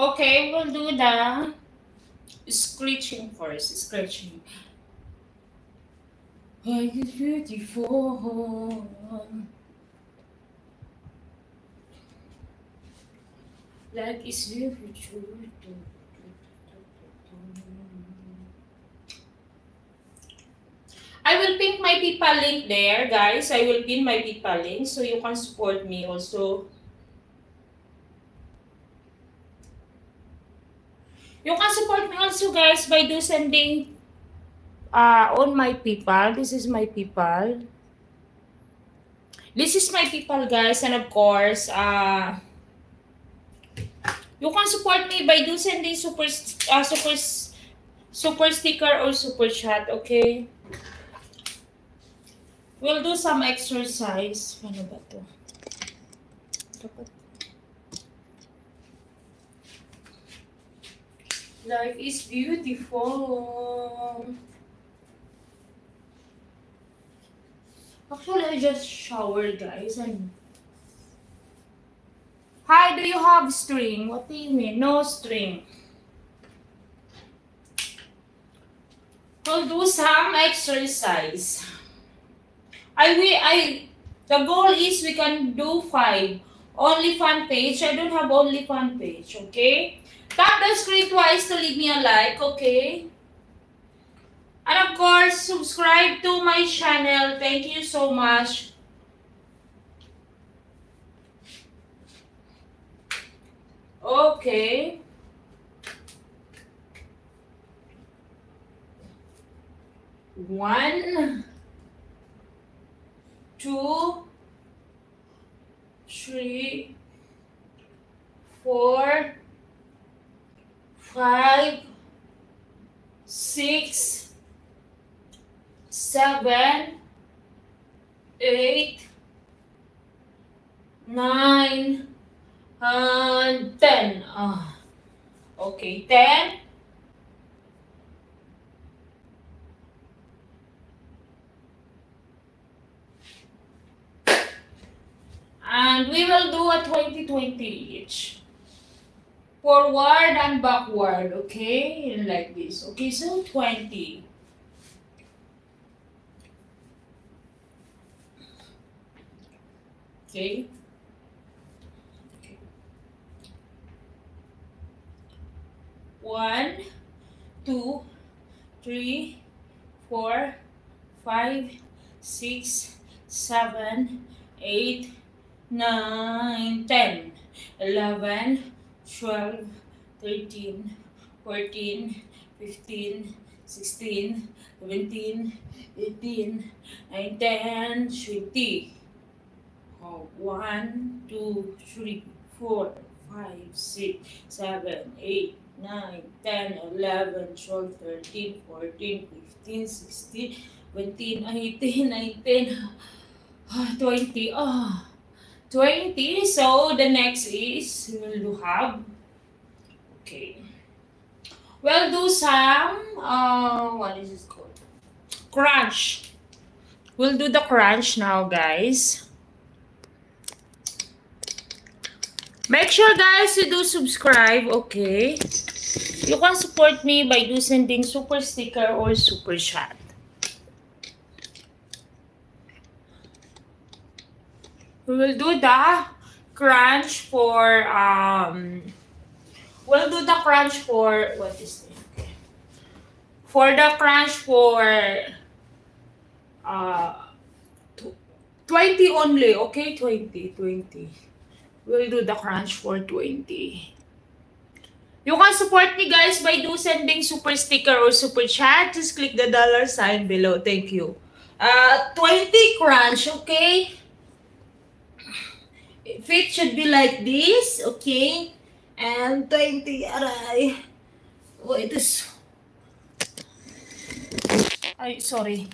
Okay, we'll do the scratching first. Scratching. Like it's beautiful. Like it's beautiful. I will pin my PayPal link there, guys. I will pin my PayPal link so you can support me also. You can support me also, guys, by sending on my PayPal. This is my PayPal. This is my PayPal, guys, and of course, you can support me by sending super sticker or super chat. Okay. We'll do some exercise. Ano ba to? Life is beautiful. Actually, I just showered, guys. And hi, do you have string? What do you mean? No string. We'll do some exercise. The goal is we can do 5. Only fan page. I don't have only fan page, okay? Tap the screen twice to leave me a like, okay? And of course, subscribe to my channel. Thank you so much. Okay. One, 2, 3, 4, 5, 6, 7, 8, 9, and 10. Okay, 10. And we will do a 20-20 each. Forward and backward, okay? Like this. Okay, so 20. Okay. 1, 2, 3, 4, 5, 6, 7, 8, 9, 10, 11, 12, 13, 14, 15, 16, 17, 18, 19, 20. 1, 2, 3, 4, 5, 6, 7, 8, 9, 10, 11, 12, 13, 14, 15, 16, 17, 18, 19, 20. 20. So the next is we'll have. Okay. We'll do some what is it called? Crunch. We'll do the crunch now, guys. Make sure, guys, you do subscribe, okay? You can support me by sending super sticker or super chat. We will do the crunch for we'll do the crunch for what is it? Okay. For the crunch for 20 only, okay? 20. We'll do the crunch for 20. You can support me, guys, by sending super sticker or super chat. Just click the $sign below. Thank you. 20 crunch, okay? Feet should be like this, okay? And 20, aray. Wait, this. Ay, sorry.